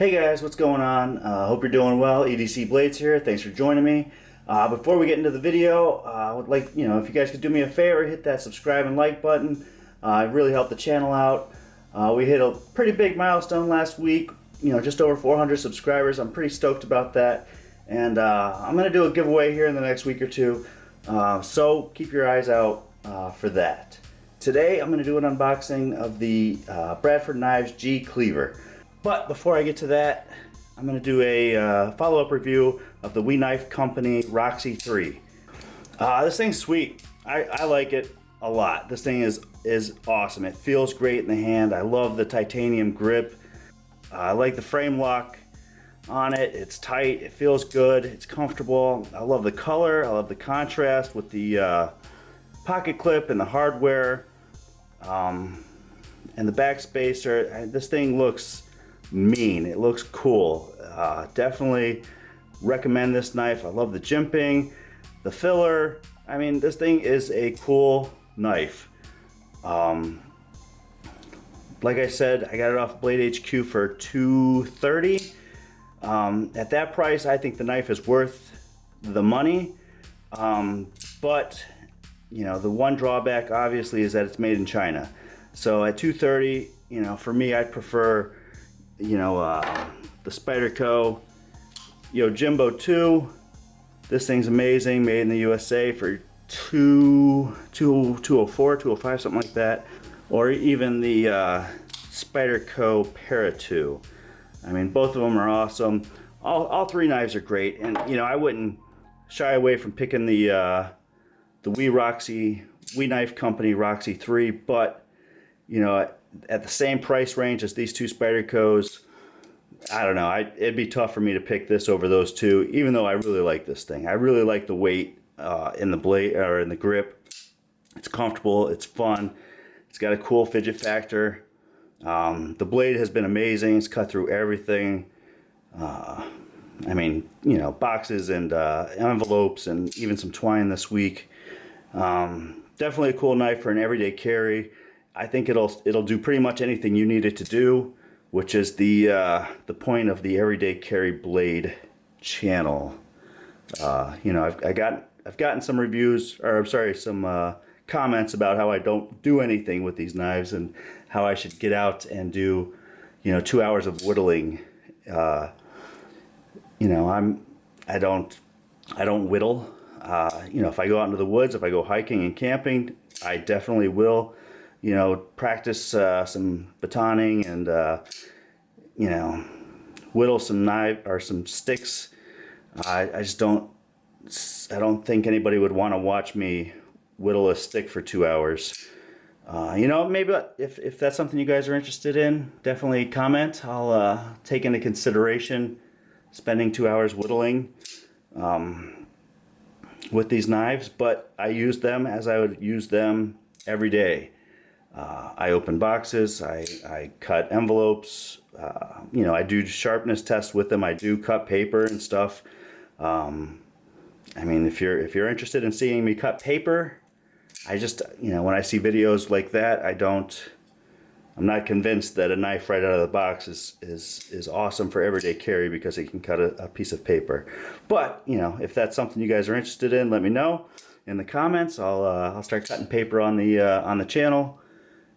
Hey guys, what's going on? Hope you're doing well. EDC Blades here. Thanks for joining me. Before we get into the video, I would like, if you guys could do me a favor, hit that subscribe and like button. It really helped the channel out. We hit a pretty big milestone last week, just over 400 subscribers. I'm pretty stoked about that. And I'm going to do a giveaway here in the next week or two. So keep your eyes out for that. Today I'm going to do an unboxing of the Bradford Knives G Cleaver. But before I get to that, I'm going to do a follow-up review of the Knife Company Roxy 3. This thing's sweet. I like it a lot. This thing is awesome. It feels great in the hand. I love the titanium grip. I like the frame lock on it. It's tight. It feels good. It's comfortable. I love the color. I love the contrast with the pocket clip and the hardware and the back spacer. This thing looks mean. It looks cool. Definitely recommend this knife. I love the jimping, the filler. I mean, this thing is a cool knife. Like I said, I got it off Blade HQ for $230. At that price, I think the knife is worth the money. But the one drawback obviously is that it's made in China. So at $230, for me, I'd prefer the Spyderco Yojimbo 2. This thing's amazing, made in the USA for $204, $205, something like that. Or even the Spyderco Para 2. I mean, both of them are awesome. All three knives are great, and I wouldn't shy away from picking the Roxy Knife Company Roxy 3, but at the same price range as these two Spydercos, I don't know. It'd be tough for me to pick this over those two, even though I really like this thing. I really like the weight in the blade or in the grip. It's comfortable. It's fun. It's got a cool fidget factor. The blade has been amazing. It's cut through everything. I mean, boxes and envelopes and even some twine this week. Definitely a cool knife for an everyday carry. I think it'll do pretty much anything you need it to do, which is the point of the Everyday Carry Blade channel. I've gotten some reviews, or I'm sorry, some comments about how I don't do anything with these knives and how I should get out and do 2 hours of whittling. I don't whittle. If I go out into the woods, if I go hiking and camping, I definitely will practice some batoning and whittle some knife or some sticks. I don't think anybody would want to watch me whittle a stick for 2 hours. Maybe if that's something you guys are interested in, definitely comment. I'll take into consideration spending 2 hours whittling with these knives, but I use them as I would use them every day. I open boxes, I cut envelopes, I do sharpness tests with them, I do cut paper and stuff. I mean, if you're interested in seeing me cut paper, I just, when I see videos like that, I'm not convinced that a knife right out of the box is awesome for everyday carry because it can cut a piece of paper. But, if that's something you guys are interested in, let me know in the comments. I'll start cutting paper on the channel,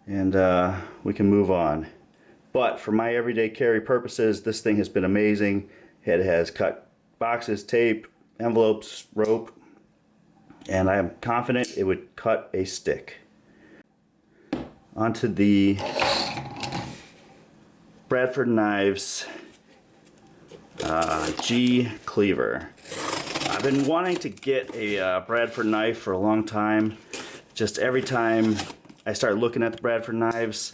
and we can move on. But for my everyday carry purposes, this thing has been amazing. It has cut boxes, tape, envelopes, rope, and I am confident it would cut a stick. Onto the Bradford Knives G Cleaver. I've been wanting to get a Bradford knife for a long time. Just every time I start looking at the Bradford knives,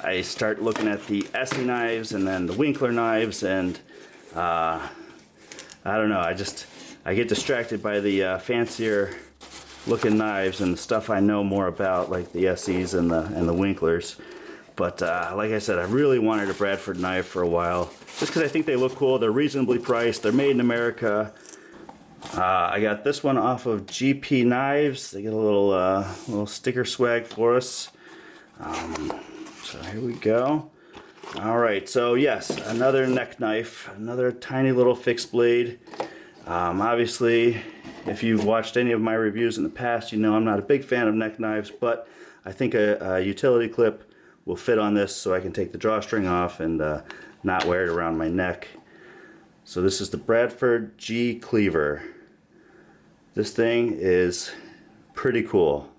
I start looking at the Essie knives and then the Winkler knives, and I don't know, I get distracted by the fancier looking knives and the stuff I know more about, like the Essies and the Winklers. But like I said, I really wanted a Bradford knife for a while, just because I think they look cool. They're reasonably priced. They're made in America. I got this one off of GP Knives. They get a little sticker swag for us. So here we go. All right, so yes, another neck knife, another tiny little fixed blade. Obviously, if you've watched any of my reviews in the past, you know I'm not a big fan of neck knives, but I think a utility clip will fit on this so I can take the drawstring off and not wear it around my neck. So this is the Bradford G Cleaver. This thing is pretty cool.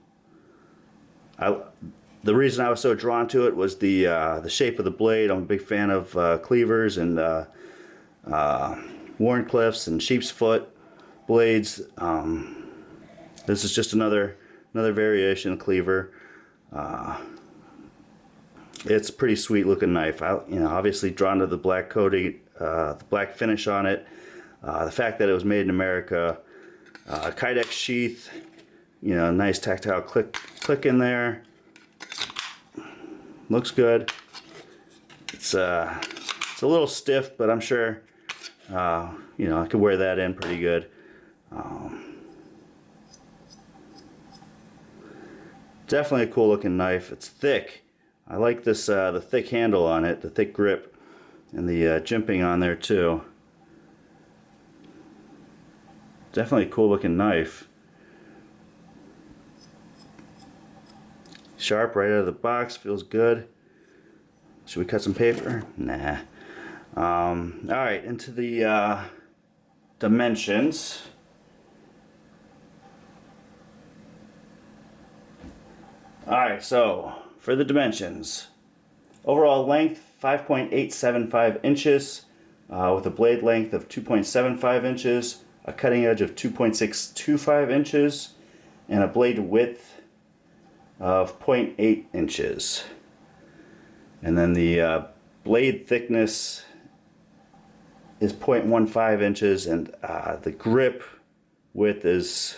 The reason I was so drawn to it was the shape of the blade. I'm a big fan of cleavers and Warncliffs and sheep's foot blades. This is just another variation of cleaver. It's a pretty sweet looking knife. Obviously drawn to the black coating, the black finish on it. The fact that it was made in America. Kydex sheath. Nice tactile click in there. Looks good. It's a little stiff, but I'm sure I could wear that in pretty good. Definitely a cool looking knife. It's thick. I like this the thick handle on it, the thick grip, and the jimping on there too. Definitely a cool looking knife. Sharp right out of the box, feels good. Should we cut some paper? Nah. Alright, into the dimensions. Alright, so for the dimensions. Overall length 5.875 inches with a blade length of 2.75 inches, a cutting edge of 2.625 inches, and a blade width of 0.8 inches. And then the blade thickness is 0.15 inches, and the grip width is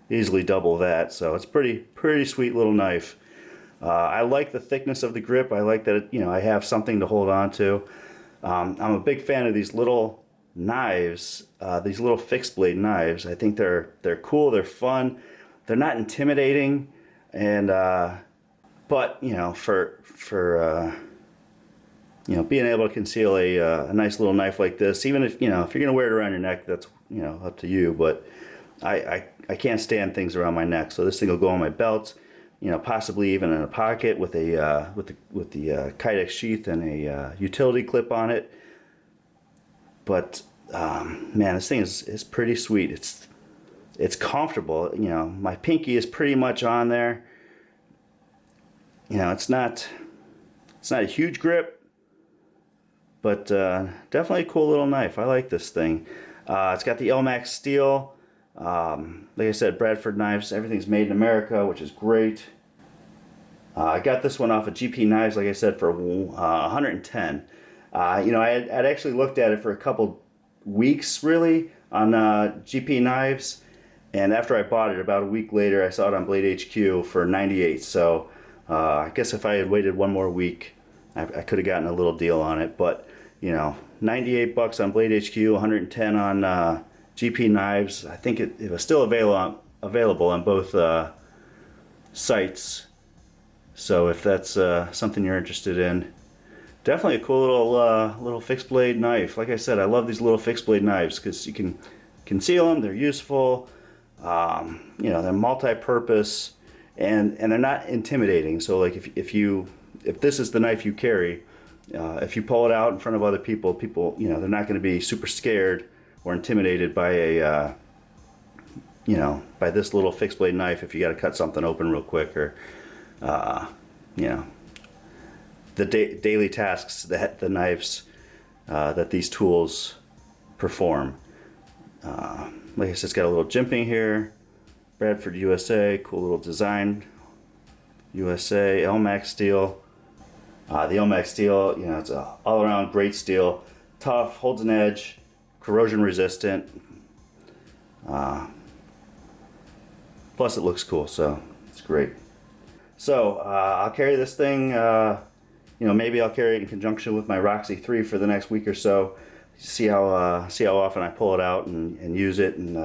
easily double that, so it's pretty sweet little knife. I like the thickness of the grip. I like that I have something to hold on to. I'm a big fan of these little knives, these little fixed blade knives. I think they're cool, they're fun, they're not intimidating. And but for being able to conceal a nice little knife like this, even if you're gonna wear it around your neck, that's up to you. But I can't stand things around my neck, so this thing will go on my belt, possibly even in a pocket with the Kydex sheath and a utility clip on it. But man, this thing is pretty sweet. It's comfortable. My pinky is pretty much on there. It's not a huge grip, but definitely a cool little knife. I like this thing. It's got the LMAX steel. Like I said, Bradford Knives. Everything's made in America, which is great. I got this one off of GP Knives, like I said, for 110. I had actually looked at it for a couple weeks, really, on GP Knives. And after I bought it, about a week later, I saw it on Blade HQ for 98. So I guess if I had waited one more week, I could have gotten a little deal on it. But 98 bucks on Blade HQ, 110 on GP Knives. I think it was still available on both sites. So if that's something you're interested in, definitely a cool little fixed blade knife. Like I said, I love these little fixed blade knives because you can conceal them. They're useful. They're multi-purpose, and they're not intimidating. So like if this is the knife you carry, if you pull it out in front of other people, they're not going to be super scared or intimidated by by this little fixed blade knife if you got to cut something open real quick, or the daily tasks that the knives that these tools perform. Like I said, it's got a little jimping here. Bradford USA, cool little design. USA, LMAX steel. The LMAX steel, it's a all-around great steel. Tough, holds an edge, corrosion resistant. Plus it looks cool, so it's great. So I'll carry this thing, maybe I'll carry it in conjunction with my Roxy 3 for the next week or so. See how often I pull it out and use it, and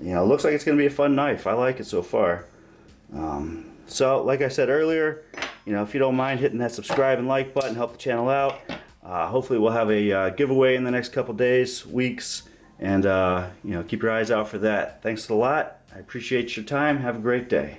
it looks like it's going to be a fun knife. I like it so far. So like I said earlier, you know, if you don't mind hitting that subscribe and like button, help the channel out. Hopefully we'll have a giveaway in the next couple days, weeks, and you know, keep your eyes out for that. Thanks a lot. I appreciate your time. Have a great day.